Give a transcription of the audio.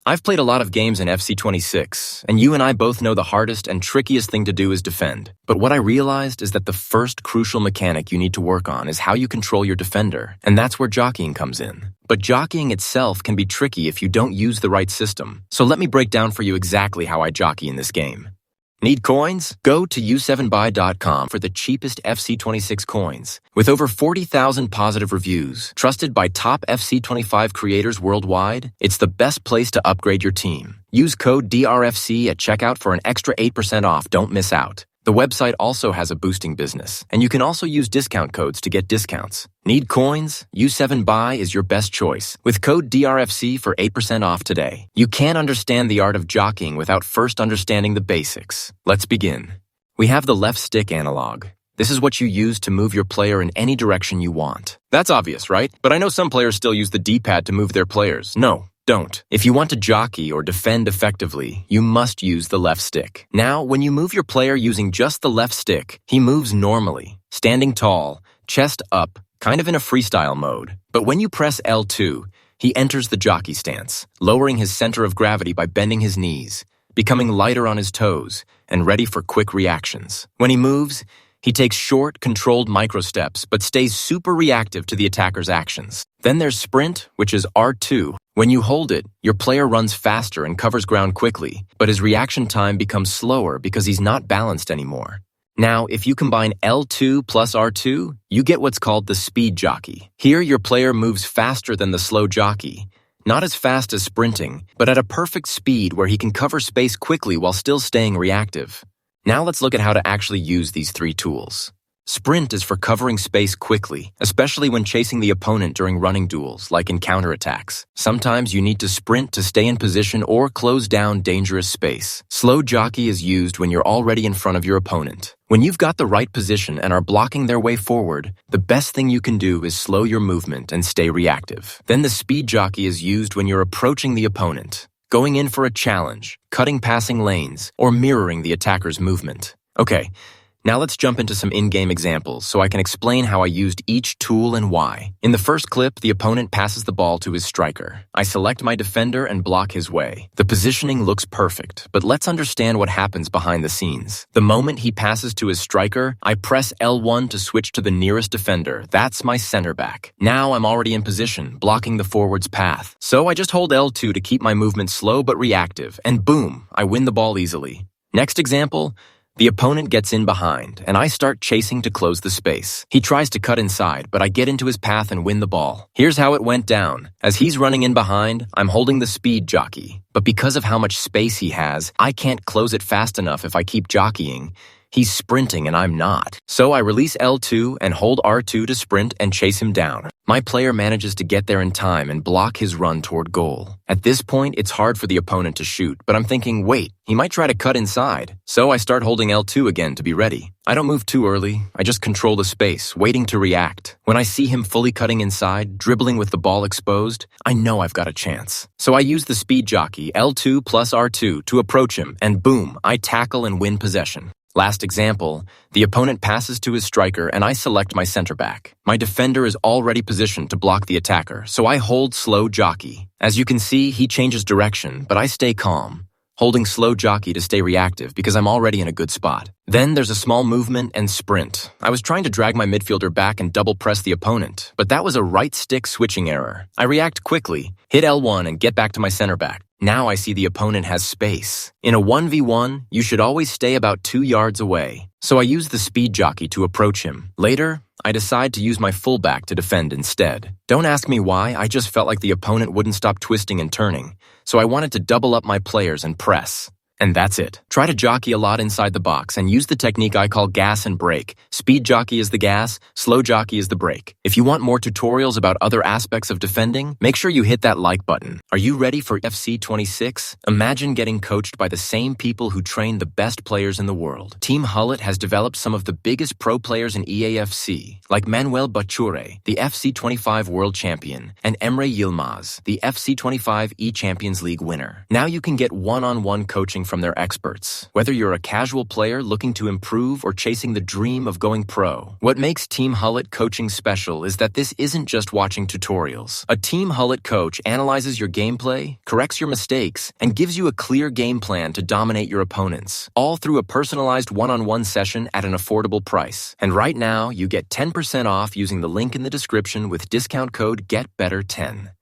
I've played a lot of games in FC26, and you and I both know the hardest and trickiest thing to do is defend. But what I realized is that the first crucial mechanic you need to work on is how you control your defender, and that's where jockeying comes in. But jockeying itself can be tricky if you don't use the right system. So let me break down for you exactly how I jockey in this game. Need coins? Go to u7buy.com for the cheapest FC26 coins. With over 40,000 positive reviews, trusted by top FC25 creators worldwide, it's the best place to upgrade your team. Use code DRFC at checkout for an extra 8% off. Don't miss out. The website also has a boosting business, and you can also use discount codes to get discounts. Need coins? U7Buy is your best choice, with code DRFC for 8% off today. You can't understand the art of jockeying without first understanding the basics. Let's begin. We have the left stick analog. This is what you use to move your player in any direction you want. That's obvious, right? But I know some players still use the D-pad to move their players. No. Don't. If you want to jockey or defend effectively, you must use the left stick. Now, when you move your player using just the left stick, he moves normally, standing tall, chest up, kind of in a freestyle mode. But when you press L2, he enters the jockey stance, lowering his center of gravity by bending his knees, becoming lighter on his toes, and ready for quick reactions. When he moves, he takes short, controlled micro-steps, but stays super reactive to the attacker's actions. Then there's sprint, which is R2. When you hold it, your player runs faster and covers ground quickly, but his reaction time becomes slower because he's not balanced anymore. Now, if you combine L2 plus R2, you get what's called the speed jockey. Here, your player moves faster than the slow jockey. Not as fast as sprinting, but at a perfect speed where he can cover space quickly while still staying reactive. Now let's look at how to actually use these three tools. Sprint is for covering space quickly, especially when chasing the opponent during running duels, like in counterattacks. Sometimes you need to sprint to stay in position or close down dangerous space. Slow jockey is used when you're already in front of your opponent. When you've got the right position and are blocking their way forward, the best thing you can do is slow your movement and stay reactive. Then the speed jockey is used when you're approaching the opponent, going in for a challenge, cutting passing lanes, or mirroring the attacker's movement. Okay. Now let's jump into some in-game examples so I can explain how I used each tool and why. In the first clip, the opponent passes the ball to his striker. I select my defender and block his way. The positioning looks perfect, but let's understand what happens behind the scenes. The moment he passes to his striker, I press L1 to switch to the nearest defender. That's my center back. Now I'm already in position, blocking the forward's path. So I just hold L2 to keep my movement slow but reactive, and boom, I win the ball easily. Next example, the opponent gets in behind, and I start chasing to close the space. He tries to cut inside, but I get into his path and win the ball. Here's how it went down. As he's running in behind, I'm holding the speed jockey. But because of how much space he has, I can't close it fast enough if I keep jockeying. He's sprinting and I'm not. So I release L2 and hold R2 to sprint and chase him down. My player manages to get there in time and block his run toward goal. At this point, it's hard for the opponent to shoot, but I'm thinking, wait, he might try to cut inside. So I start holding L2 again to be ready. I don't move too early. I just control the space, waiting to react. When I see him fully cutting inside, dribbling with the ball exposed, I know I've got a chance. So I use the speed jockey, L2 plus R2, to approach him, and boom, I tackle and win possession. Last example, the opponent passes to his striker and I select my center back. My defender is already positioned to block the attacker, so I hold slow jockey. As you can see, he changes direction, but I stay calm, holding slow jockey to stay reactive because I'm already in a good spot. Then there's a small movement and sprint. I was trying to drag my midfielder back and double press the opponent, but that was a right stick switching error. I react quickly, hit L1 and get back to my center back. Now I see the opponent has space. In a 1v1, you should always stay about 2 yards away. So I use the speed jockey to approach him. Later, I decide to use my fullback to defend instead. Don't ask me why, I just felt like the opponent wouldn't stop twisting and turning. So I wanted to double up my players and press. And that's it. Try to jockey a lot inside the box and use the technique I call gas and brake. Speed jockey is the gas, slow jockey is the brake. If you want more tutorials about other aspects of defending, make sure you hit that like button. Are you ready for FC26? Imagine getting coached by the same people who train the best players in the world. Team Gullit has developed some of the biggest pro players in EAFC, like Manuel Bature, the FC25 world champion, and Emre Yilmaz, the FC25 E-Champions League winner. Now you can get one-on-one coaching from their experts. Whether you're a casual player looking to improve or chasing the dream of going pro, what makes Team Gullit coaching special is that this isn't just watching tutorials. A Team Gullit coach analyzes your gameplay, corrects your mistakes, and gives you a clear game plan to dominate your opponents, all through a personalized one-on-one session at an affordable price. And right now, you get 10% off using the link in the description with discount code GETBETTER10.